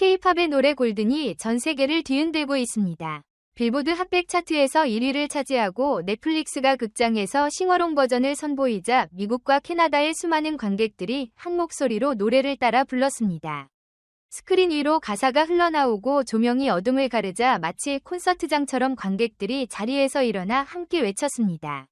K-팝의 노래 골든이 전 세계를 뒤흔들고 있습니다. 빌보드 핫백 차트에서 1위를 차지하고 넷플릭스가 극장에서 싱어롱 버전을 선보이자 미국과 캐나다의 수많은 관객들이 한 목소리로 노래를 따라 불렀습니다. 스크린 위로 가사가 흘러나오고 조명이 어둠을 가르자 마치 콘서트장처럼 관객들이 자리에서 일어나 함께 외쳤습니다.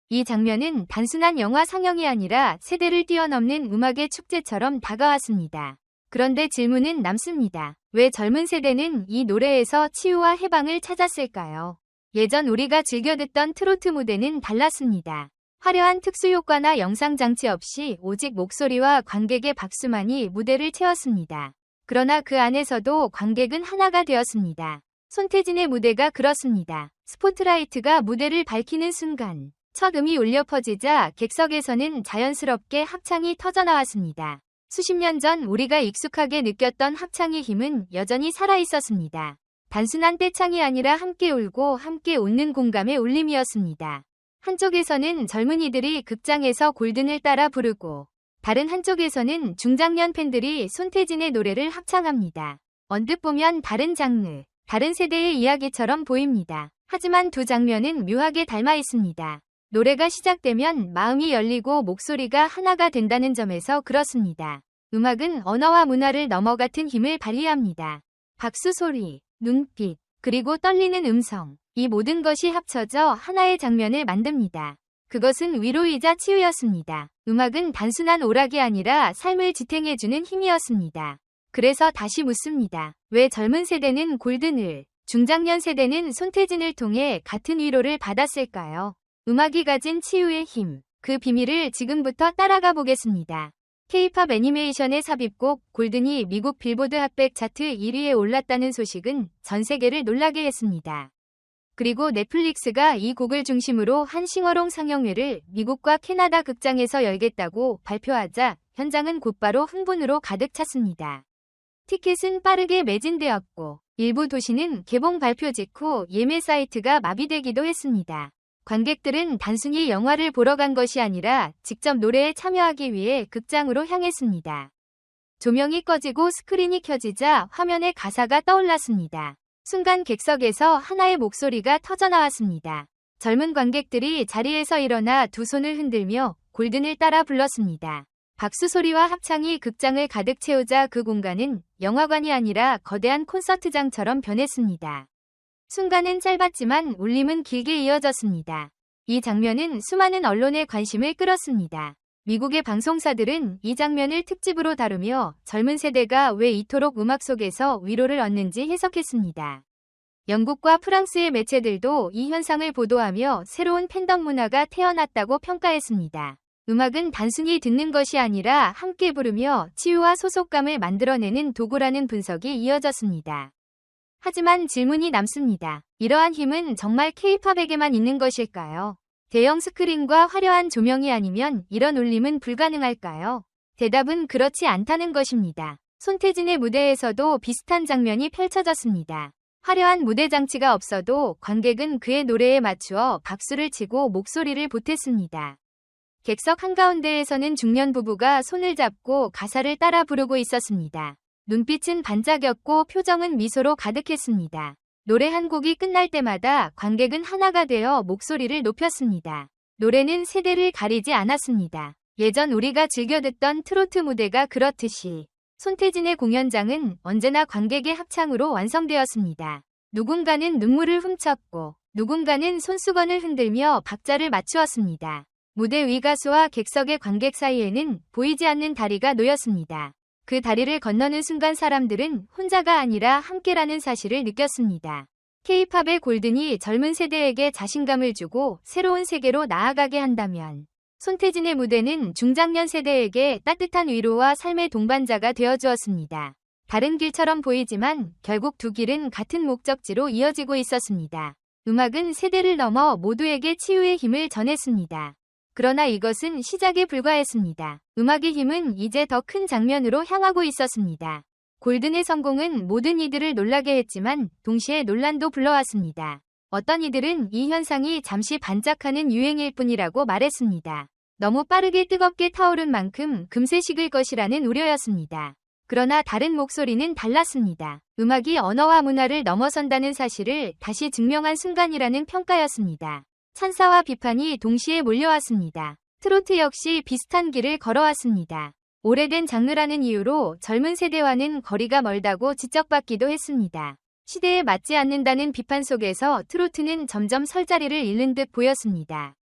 이 장면은 단순한 영화 상영이 아니라 세대를 뛰어넘는 음악의 축제처럼 다가왔습니다. 그런데 질문은 남습니다. 왜 젊은 세대는 이 노래에서 치유와 해방을 찾았을까요? 예전 우리가 즐겨 듣던 트로트 무대는 달랐습니다. 화려한 특수효과나 영상장치 없이 오직 목소리와 관객의 박수만이 무대를 채웠습니다. 그러나 그 안에서도 관객은 하나가 되었습니다. 손태진의 무대가 그렇습니다. 스포트라이트가 무대를 밝히는 순간 첫 음이 울려 퍼지자 객석에서는 자연스럽게 합창이 터져나왔습니다. 수십 년 전 우리가 익숙하게 느꼈던 합창의 힘은 여전히 살아있었습니다. 단순한 떼창이 아니라 함께 울고 함께 웃는 공감의 울림이었습니다. 한쪽에서는 젊은이들이 극장에서 골든을 따라 부르고 다른 한쪽에서는 중장년 팬들이 손태진의 노래를 합창합니다. 언뜻 보면 다른 장르, 다른 세대의 이야기처럼 보입니다. 하지만 두 장면은 묘하게 닮아 있습니다. 노래가 시작되면 마음이 열리고 목소리가 하나가 된다는 점에서 그렇습니다. 음악은 언어와 문화를 넘어 같은 힘을 발휘합니다. 박수 소리, 눈빛, 그리고 떨리는 음성, 이 모든 것이 합쳐져 하나의 장면을 만듭니다. 그것은 위로이자 치유였습니다. 음악은 단순한 오락이 아니라 삶을 지탱해주는 힘이었습니다. 그래서 다시 묻습니다. 왜 젊은 세대는 골든을, 중장년 세대는 손태진을 통해 같은 위로를 받았을까요? 음악이 가진 치유의 힘, 그 비밀을 지금부터 따라가 보겠습니다. K-팝 애니메이션의 삽입곡 골든이 미국 빌보드 핫백 차트 1위에 올랐다는 소식은 전 세계를 놀라게 했습니다. 그리고 넷플릭스가 이 곡을 중심으로 한 싱어롱 상영회를 미국과 캐나다 극장에서 열겠다고 발표하자 현장은 곧바로 흥분으로 가득 찼습니다. 티켓은 빠르게 매진되었고 일부 도시는 개봉 발표 직후 예매 사이트가 마비되기도 했습니다. 관객들은 단순히 영화를 보러 간 것이 아니라 직접 노래에 참여하기 위해 극장으로 향했습니다. 조명이 꺼지고 스크린이 켜지자 화면에 가사가 떠올랐습니다. 순간 객석에서 하나의 목소리가 터져나왔습니다. 젊은 관객들이 자리에서 일어나 두 손을 흔들며 골든을 따라 불렀습니다. 박수 소리와 합창이 극장을 가득 채우자 그 공간은 영화관이 아니라 거대한 콘서트장처럼 변했습니다. 순간은 짧았지만 울림은 길게 이어졌습니다. 이 장면은 수많은 언론의 관심을 끌었습니다. 미국의 방송사들은 이 장면을 특집으로 다루며 젊은 세대가 왜 이토록 음악 속에서 위로를 얻는지 해석했습니다. 영국과 프랑스의 매체들도 이 현상을 보도하며 새로운 팬덤 문화가 태어났다고 평가했습니다. 음악은 단순히 듣는 것이 아니라 함께 부르며 치유와 소속감을 만들어내는 도구라는 분석이 이어졌습니다. 하지만 질문이 남습니다. 이러한 힘은 정말 K-팝에게만 있는 것일까요? 대형 스크린과 화려한 조명이 아니면 이런 울림은 불가능할까요? 대답은 그렇지 않다는 것입니다. 손태진의 무대에서도 비슷한 장면이 펼쳐졌습니다. 화려한 무대 장치가 없어도 관객은 그의 노래에 맞추어 박수를 치고 목소리를 보탰습니다. 객석 한가운데에서는 중년 부부가 손을 잡고 가사를 따라 부르고 있었습니다. 눈빛은 반짝였고 표정은 미소로 가득했습니다. 노래 한 곡이 끝날 때마다 관객은 하나가 되어 목소리를 높였습니다. 노래는 세대를 가리지 않았습니다. 예전 우리가 즐겨 듣던 트로트 무대가 그렇듯이 손태진의 공연장은 언제나 관객의 합창으로 완성되었습니다. 누군가는 눈물을 훔쳤고 누군가는 손수건을 흔들며 박자를 맞추었습니다. 무대 위 가수와 객석의 관객 사이에는 보이지 않는 다리가 놓였습니다. 그 다리를 건너는 순간 사람들은 혼자가 아니라 함께라는 사실을 느꼈습니다. K-팝의 골든이 젊은 세대에게 자신감을 주고 새로운 세계로 나아가게 한다면 손태진의 무대는 중장년 세대에게 따뜻한 위로와 삶의 동반자가 되어주었습니다. 다른 길처럼 보이지만 결국 두 길은 같은 목적지로 이어지고 있었습니다. 음악은 세대를 넘어 모두에게 치유의 힘을 전했습니다. 그러나 이것은 시작에 불과했습니다. 음악의 힘은 이제 더 큰 장면으로 향하고 있었습니다. 골든의 성공은 모든 이들을 놀라게 했지만 동시에 논란도 불러왔습니다. 어떤 이들은 이 현상이 잠시 반짝하는 유행일 뿐이라고 말했습니다. 너무 빠르게 뜨겁게 타오른 만큼 금세 식을 것이라는 우려였습니다. 그러나 다른 목소리는 달랐습니다. 음악이 언어와 문화를 넘어선다는 사실을 다시 증명한 순간이라는 평가였습니다. 찬사와 비판이 동시에 몰려왔습니다. 트로트 역시 비슷한 길을 걸어왔습니다. 오래된 장르라는 이유로 젊은 세대와는 거리가 멀다고 지적받기도 했습니다. 시대에 맞지 않는다는 비판 속에서 트로트는 점점 설 자리를 잃는 듯 보였습니다.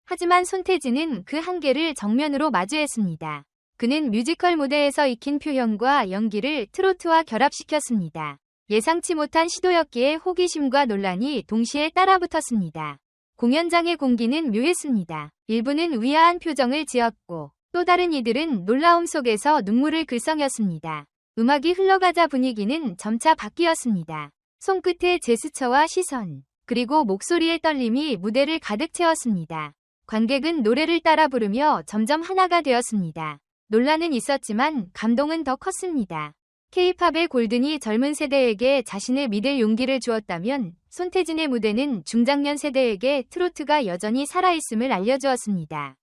하지만 손태진은 그 한계를 정면으로 마주했습니다. 그는 뮤지컬 무대에서 익힌 표현과 연기를 트로트와 결합시켰습니다. 예상치 못한 시도였기에 호기심과 논란이 동시에 따라붙었습니다. 공연장의 공기는 묘했습니다. 일부는 위아한 표정을 지었고 또 다른 이들은 놀라움 속에서 눈물을 글썽였습니다. 음악이 흘러가자 분위기는 점차 바뀌었습니다. 손끝의 제스처와 시선, 그리고 목소리의 떨림이 무대를 가득 채웠습니다. 관객은 노래를 따라 부르며 점점 하나가 되었습니다. 논란은 있었지만 감동은 더 컸습니다. K-팝의 골든이 젊은 세대에게 자신을 믿을 용기를 주었다면 손태진의 무대는 중장년 세대에게 트로트가 여전히 살아있음을 알려주었습니다.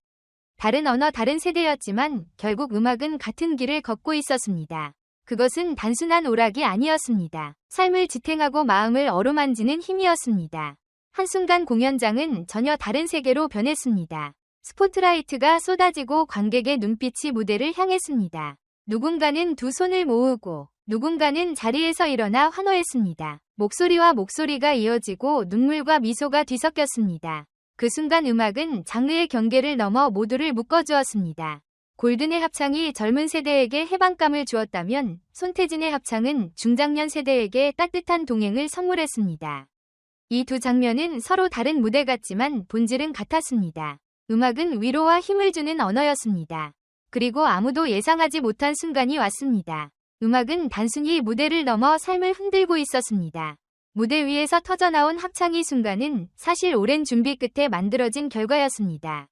다른 언어 다른 세대였지만 결국 음악은 같은 길을 걷고 있었습니다. 그것은 단순한 오락이 아니었습니다. 삶을 지탱하고 마음을 어루만지는 힘이었습니다. 한순간 공연장은 전혀 다른 세계로 변했습니다. 스포트라이트가 쏟아지고 관객의 눈빛이 무대를 향했습니다. 누군가는 두 손을 모으고 누군가는 자리에서 일어나 환호했습니다. 목소리와 목소리가 이어지고 눈물과 미소가 뒤섞였습니다. 그 순간 음악은 장르의 경계를 넘어 모두를 묶어주었습니다. 골든의 합창이 젊은 세대에게 해방감을 주었다면 손태진의 합창은 중장년 세대에게 따뜻한 동행을 선물했습니다. 이 두 장면은 서로 다른 무대 같지만 본질은 같았습니다. 음악은 위로와 힘을 주는 언어였습니다. 그리고 아무도 예상하지 못한 순간이 왔습니다. 음악은 단순히 무대를 넘어 삶을 흔들고 있었습니다. 무대 위에서 터져나온 합창의 순간은 사실 오랜 준비 끝에 만들어진 결과였습니다.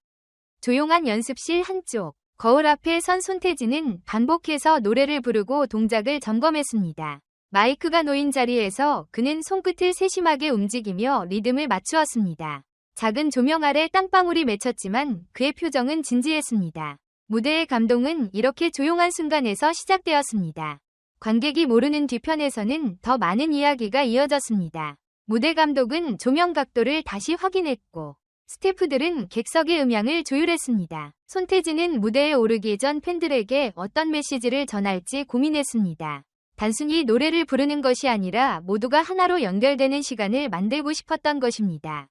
조용한 연습실 한쪽, 거울 앞에 선 손태진은 반복해서 노래를 부르고 동작을 점검했습니다. 마이크가 놓인 자리에서 그는 손끝을 세심하게 움직이며 리듬을 맞추었습니다. 작은 조명 아래 땀방울이 맺혔지만 그의 표정은 진지했습니다. 무대의 감동은 이렇게 조용한 순간에서 시작되었습니다. 관객이 모르는 뒤편에서는 더 많은 이야기가 이어졌습니다. 무대 감독은 조명 각도를 다시 확인했고 스태프들은 객석의 음향을 조율했습니다. 손태진은 무대에 오르기 전 팬들에게 어떤 메시지를 전할지 고민했습니다. 단순히 노래를 부르는 것이 아니라 모두가 하나로 연결되는 시간을 만들고 싶었던 것입니다.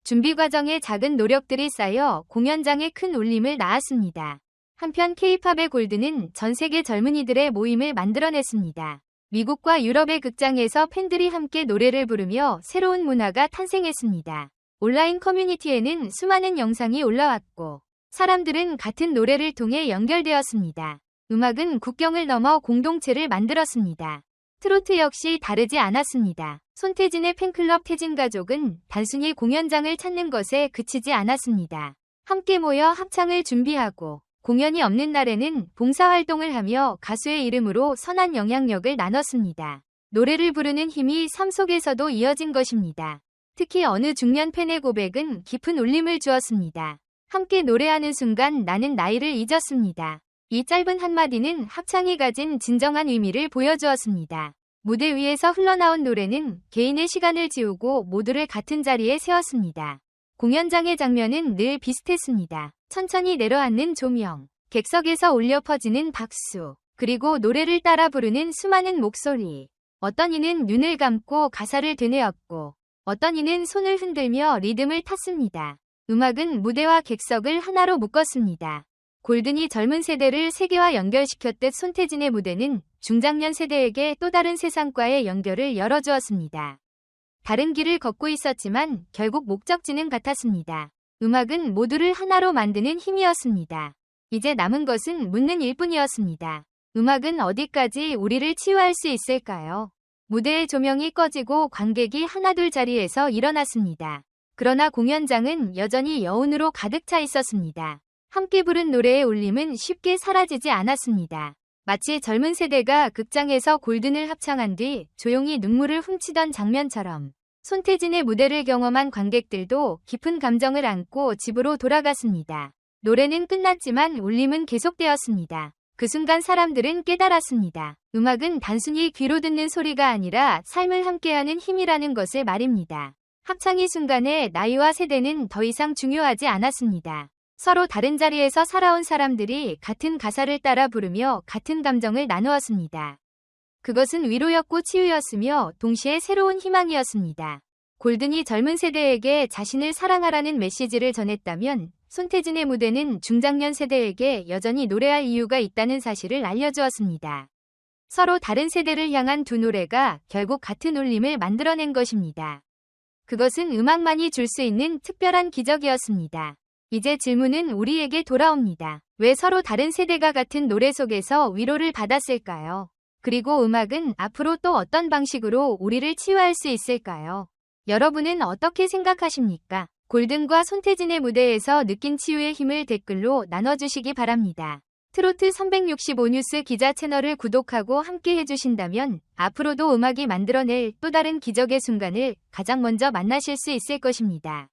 준비 과정에 작은 노력들이 쌓여 공연장에 큰 울림을 낳았습니다. 한편 K-팝의 골드는 전 세계 젊은이들의 모임을 만들어냈습니다. 미국과 유럽의 극장에서 팬들이 함께 노래를 부르며 새로운 문화가 탄생했습니다. 온라인 커뮤니티에는 수많은 영상이 올라왔고 사람들은 같은 노래를 통해 연결되었습니다. 음악은 국경을 넘어 공동체를 만들었습니다. 트로트 역시 다르지 않았습니다. 손태진의 팬클럽 태진가족은 단순히 공연장을 찾는 것에 그치지 않았습니다. 함께 모여 합창을 준비하고 공연이 없는 날에는 봉사활동을 하며 가수의 이름으로 선한 영향력을 나눴습니다. 노래를 부르는 힘이 삶 속에서도 이어진 것입니다. 특히 어느 중년 팬의 고백은 깊은 울림을 주었습니다. 함께 노래하는 순간 나는 나이를 잊었습니다. 이 짧은 한마디는 합창이 가진 진정한 의미를 보여주었습니다. 무대 위에서 흘러나온 노래는 개인의 시간을 지우고 모두를 같은 자리에 세웠습니다. 공연장의 장면은 늘 비슷했습니다. 천천히 내려앉는 조명, 객석에서 울려 퍼지는 박수, 그리고 노래를 따라 부르는 수많은 목소리. 어떤 이는 눈을 감고 가사를 되뇌었고 어떤 이는 손을 흔들며 리듬을 탔습니다. 음악은 무대와 객석을 하나로 묶었습니다. 골든이 젊은 세대를 세계와 연결시켰듯 손태진의 무대는 중장년 세대에게 또 다른 세상과의 연결을 열어주었습니다. 다른 길을 걷고 있었지만 결국 목적지는 같았습니다. 음악은 모두를 하나로 만드는 힘이었습니다. 이제 남은 것은 묻는 일뿐이었습니다. 음악은 어디까지 우리를 치유할 수 있을까요? 무대의 조명이 꺼지고 관객이 하나둘 자리에서 일어났습니다. 그러나 공연장은 여전히 여운으로 가득 차 있었습니다. 함께 부른 노래의 울림은 쉽게 사라지지 않았습니다. 마치 젊은 세대가 극장에서 골든을 합창한 뒤 조용히 눈물을 훔치던 장면처럼 손태진의 무대를 경험한 관객들도 깊은 감정을 안고 집으로 돌아갔습니다. 노래는 끝났지만 울림은 계속되었습니다. 그 순간 사람들은 깨달았습니다. 음악은 단순히 귀로 듣는 소리가 아니라 삶을 함께하는 힘이라는 것을 말입니다. 합창의 순간에 나이와 세대는 더 이상 중요하지 않았습니다. 서로 다른 자리에서 살아온 사람들이 같은 가사를 따라 부르며 같은 감정을 나누었습니다. 그것은 위로였고 치유였으며 동시에 새로운 희망이었습니다. 골든이 젊은 세대에게 자신을 사랑하라는 메시지를 전했다면 손태진의 무대는 중장년 세대에게 여전히 노래할 이유가 있다는 사실을 알려주었습니다. 서로 다른 세대를 향한 두 노래가 결국 같은 울림을 만들어낸 것입니다. 그것은 음악만이 줄 수 있는 특별한 기적이었습니다. 이제 질문은 우리에게 돌아옵니다. 왜 서로 다른 세대가 같은 노래 속에서 위로를 받았을까요? 그리고 음악은 앞으로 또 어떤 방식으로 우리를 치유할 수 있을까요? 여러분은 어떻게 생각하십니까? 골든과 손태진의 무대에서 느낀 치유의 힘을 댓글로 나눠주시기 바랍니다. 트로트 365 뉴스 기자 채널을 구독하고 함께 해주신다면 앞으로도 음악이 만들어낼 또 다른 기적의 순간을 가장 먼저 만나실 수 있을 것입니다.